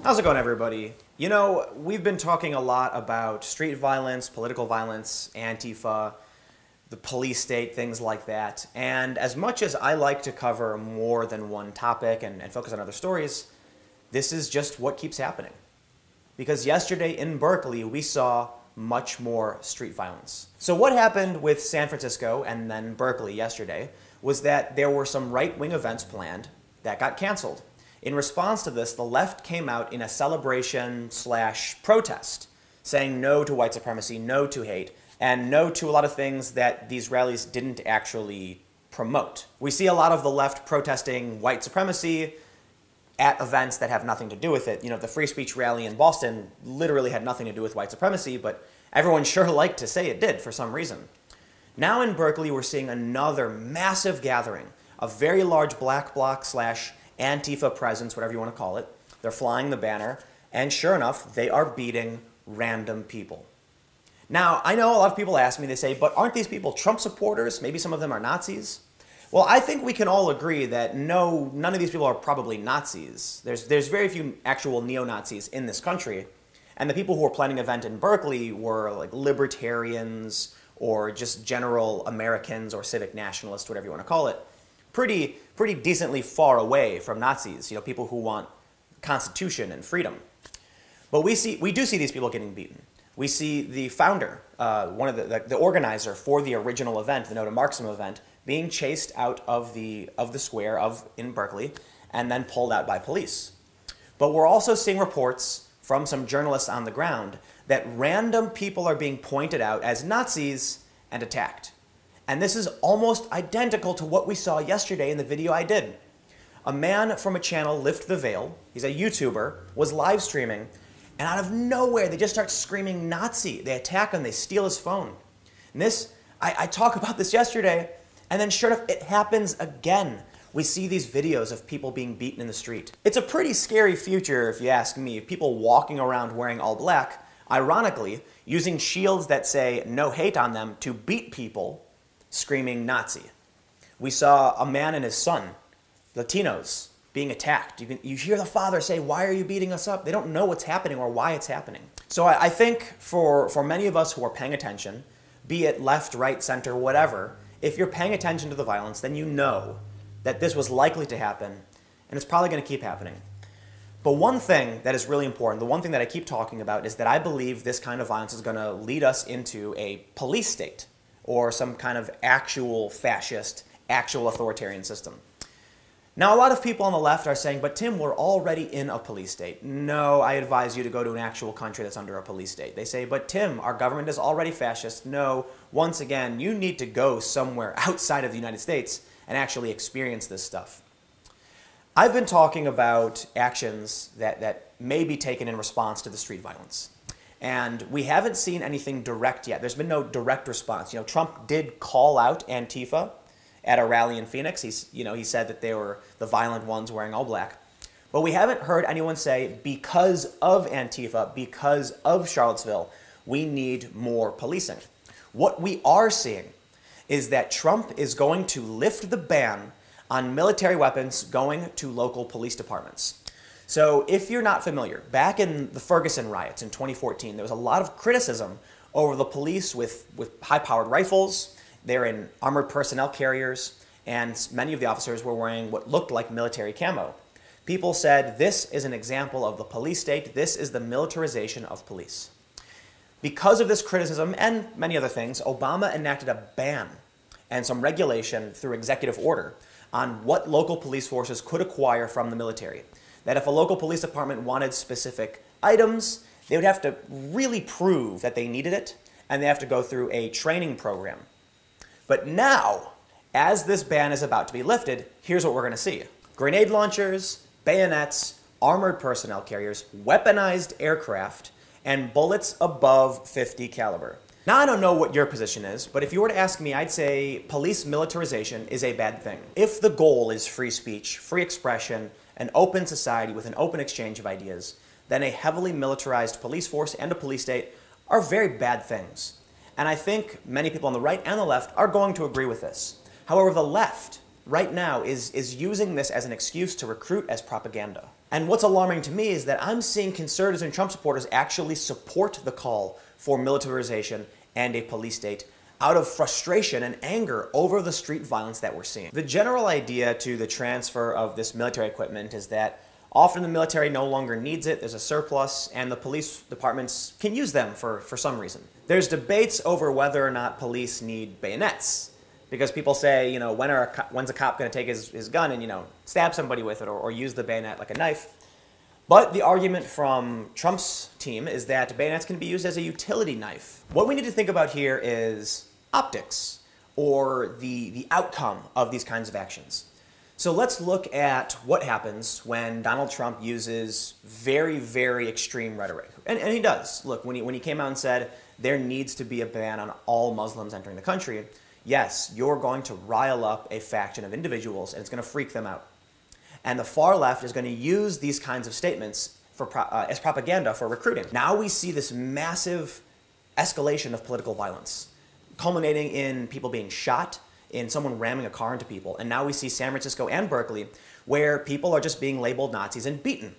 How's it going, everybody? You know, we've been talking a lot about street violence, political violence, Antifa, the police state, things like that. And as much as I like to cover more than one topic and focus on other stories, this is just what keeps happening. Because yesterday in Berkeley, we saw much more street violence. So what happened with San Francisco and then Berkeley yesterday was that there were some right-wing events planned that got canceled. In response to this, the left came out in a celebration/protest, saying no to white supremacy, no to hate, and no to a lot of things that these rallies didn't actually promote. We see a lot of the left protesting white supremacy at events that have nothing to do with it. You know, the free speech rally in Boston literally had nothing to do with white supremacy, but everyone sure liked to say it did for some reason. Now in Berkeley, we're seeing another massive gathering, a very large black bloc/Antifa presence, whatever you want to call it. They're flying the banner, and sure enough, they are beating random people. Now, I know a lot of people ask me, they say, but aren't these people Trump supporters? Maybe some of them are Nazis? Well, I think we can all agree that no, none of these people are probably Nazis. There's very few actual neo-Nazis in this country, and the people who were planning an event in Berkeley were like libertarians or just general Americans or civic nationalists, whatever you want to call it. Pretty decently far away from Nazis, you know, people who want constitution and freedom. But we do see these people getting beaten. We see the founder, one of the organizer for the original event, the No to Marxism event, being chased out of the square in Berkeley and then pulled out by police. But we're also seeing reports from some journalists on the ground that random people are being pointed out as Nazis and attacked. And this is almost identical to what we saw yesterday in the video I did. A man from a channel, Lift the Veil, he's a YouTuber, was live streaming, and out of nowhere, they just start screaming Nazi. They attack him, they steal his phone. And this, I talked about this yesterday, and then sure enough, it happens again. We see these videos of people being beaten in the street. It's a pretty scary future, if you ask me, people walking around wearing all black, ironically, using shields that say no hate on them to beat people, screaming Nazi. We saw a man and his son, Latinos, being attacked. You hear the father say, "Why are you beating us up?" They don't know what's happening or why it's happening. So I think for many of us who are paying attention, be it left, right, center, whatever, if you're paying attention to the violence, then you know that this was likely to happen, and it's probably going to keep happening. But one thing that is really important, the one thing that I keep talking about, is that I believe this kind of violence is going to lead us into a police state, or some kind of actual fascist, actual authoritarian system. Now, a lot of people on the left are saying, but Tim, we're already in a police state. No, I advise you to go to an actual country that's under a police state. They say, but Tim, our government is already fascist. No, once again, you need to go somewhere outside of the United States and actually experience this stuff. I've been talking about actions that may be taken in response to the street violence. And we haven't seen anything direct yet. There's been no direct response. You know, Trump did call out Antifa at a rally in Phoenix. He said that they were the violent ones wearing all black. But we haven't heard anyone say, because of Antifa, because of Charlottesville, we need more policing. What we are seeing is that Trump is going to lift the ban on military weapons going to local police departments. So if you're not familiar, back in the Ferguson riots in 2014, there was a lot of criticism over the police with high-powered rifles. They're in armored personnel carriers, and many of the officers were wearing what looked like military camo. People said, this is an example of the police state. This is the militarization of police. Because of this criticism and many other things, Obama enacted a ban and some regulation through executive order on what local police forces could acquire from the military. That if a local police department wanted specific items, they would have to really prove that they needed it, and they have to go through a training program. But now, as this ban is about to be lifted, here's what we're going to see. Grenade launchers, bayonets, armored personnel carriers, weaponized aircraft, and bullets above .50 caliber. Now, I don't know what your position is, but if you were to ask me, I'd say police militarization is a bad thing. If the goal is free speech, free expression, an open society with an open exchange of ideas, then a heavily militarized police force and a police state are very bad things. And I think many people on the right and the left are going to agree with this. However, the left, right now, is using this as an excuse to recruit as propaganda. And what's alarming to me is that I'm seeing conservatives and Trump supporters actually support the call for militarization and a police state out of frustration and anger over the street violence that we're seeing. The general idea to the transfer of this military equipment is that often the military no longer needs it, there's a surplus, and the police departments can use them for some reason. There's debates over whether or not police need bayonets, because people say, you know, when's a cop going to take his gun and, you know, stab somebody with it or use the bayonet like a knife? But the argument from Trump's team is that bayonets can be used as a utility knife. What we need to think about here is optics, or the outcome of these kinds of actions. So let's look at what happens when Donald Trump uses very, very extreme rhetoric. And he does. Look, when he came out and said there needs to be a ban on all Muslims entering the country, yes, you're going to rile up a faction of individuals and it's going to freak them out. And the far left is going to use these kinds of statements as propaganda for recruiting. Now we see this massive escalation of political violence, culminating in people being shot, in someone ramming a car into people. And now we see San Francisco and Berkeley, where people are just being labeled Nazis and beaten.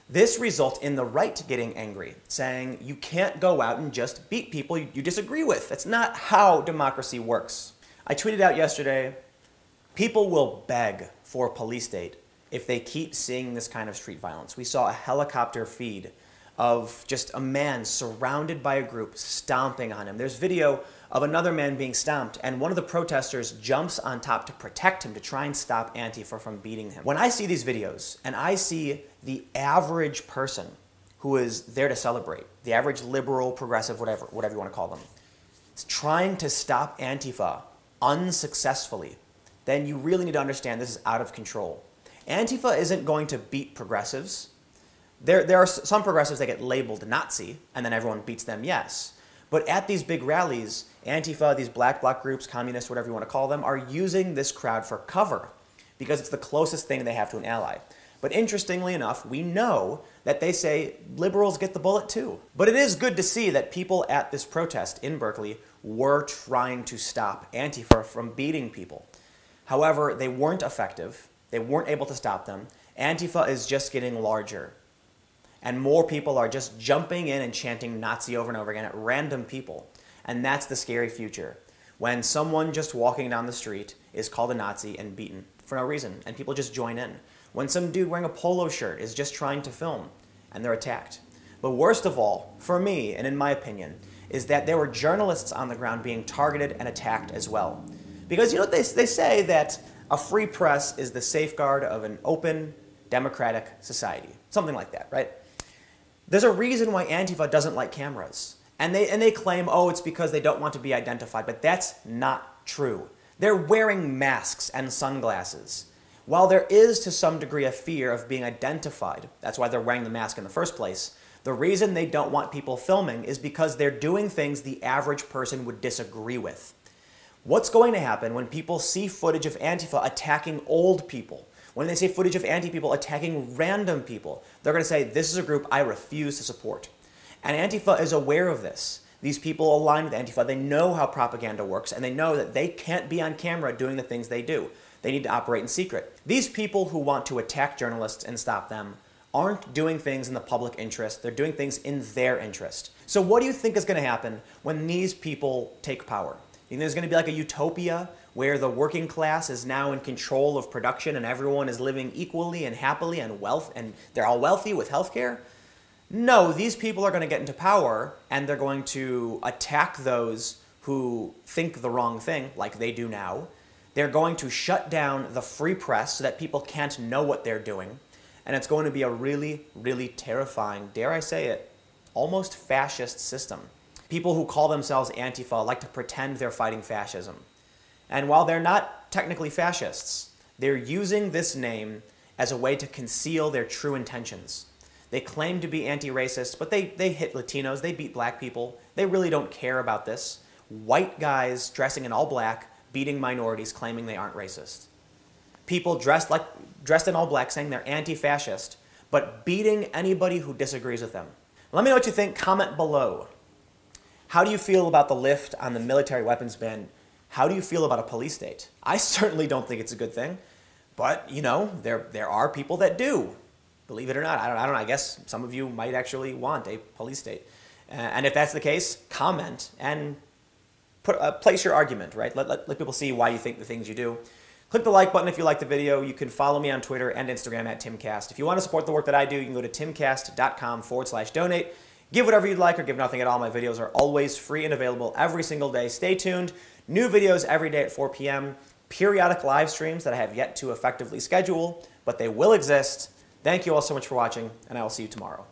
This results in the right getting angry, saying you can't go out and just beat people you disagree with. That's not how democracy works. I tweeted out yesterday, people will beg for a police state if they keep seeing this kind of street violence. We saw a helicopter feed of just a man surrounded by a group stomping on him. There's video of another man being stomped, and one of the protesters jumps on top to protect him, to try and stop Antifa from beating him. When I see these videos, and I see the average person who is there to celebrate, the average liberal, progressive, whatever you want to call them, is trying to stop Antifa unsuccessfully, then you really need to understand this is out of control. Antifa isn't going to beat progressives. There are some progressives that get labeled Nazi, and then everyone beats them, yes. But at these big rallies, Antifa, these black bloc groups, communists, whatever you want to call them, are using this crowd for cover because it's the closest thing they have to an ally. But interestingly enough, we know that they say liberals get the bullet too. But it is good to see that people at this protest in Berkeley were trying to stop Antifa from beating people. However, they weren't effective. They weren't able to stop them. Antifa is just getting larger. And more people are just jumping in and chanting Nazi over and over again at random people. And that's the scary future. When someone just walking down the street is called a Nazi and beaten for no reason, and people just join in. When some dude wearing a polo shirt is just trying to film, and they're attacked. But worst of all, for me, and in my opinion, is that there were journalists on the ground being targeted and attacked as well. Because you know, they say that a free press is the safeguard of an open, democratic society. Something like that, right? There's a reason why Antifa doesn't like cameras. And they claim, oh, it's because they don't want to be identified. But that's not true. They're wearing masks and sunglasses. While there is to some degree a fear of being identified, that's why they're wearing the mask in the first place, the reason they don't want people filming is because they're doing things the average person would disagree with. What's going to happen when people see footage of Antifa attacking old people? When they see footage of anti-people attacking random people, they're going to say, this is a group I refuse to support. And Antifa is aware of this. These people align with Antifa. They know how propaganda works, and they know that they can't be on camera doing the things they do. They need to operate in secret. These people who want to attack journalists and stop them aren't doing things in the public interest. They're doing things in their interest. So what do you think is going to happen when these people take power? You think there's going to be like a utopia where the working class is now in control of production and everyone is living equally and happily and they're all wealthy with healthcare? No, these people are going to get into power and they're going to attack those who think the wrong thing, like they do now. They're going to shut down the free press so that people can't know what they're doing. And it's going to be a really, really terrifying, dare I say it, almost fascist system. People who call themselves Antifa like to pretend they're fighting fascism. And while they're not technically fascists, they're using this name as a way to conceal their true intentions. They claim to be anti-racist, but they hit Latinos, they beat black people. They really don't care about this. White guys dressing in all black, beating minorities, claiming they aren't racist. People dressed in all black saying they're anti-fascist, but beating anybody who disagrees with them. Let me know what you think. Comment below. How do you feel about the lift on the military weapons ban? How do you feel about a police state? I certainly don't think it's a good thing, but you know, there are people that do. Believe it or not, I don't know. I guess some of you might actually want a police state. And if that's the case, comment and place your argument, right? Let people see why you think the things you do. Click the like button if you like the video. You can follow me on Twitter and Instagram at TimCast. If you want to support the work that I do, you can go to timcast.com/donate. Give whatever you'd like or give nothing at all. My videos are always free and available every single day. Stay tuned. New videos every day at 4 p.m. Periodic live streams that I have yet to effectively schedule, but they will exist. Thank you all so much for watching, and I will see you tomorrow.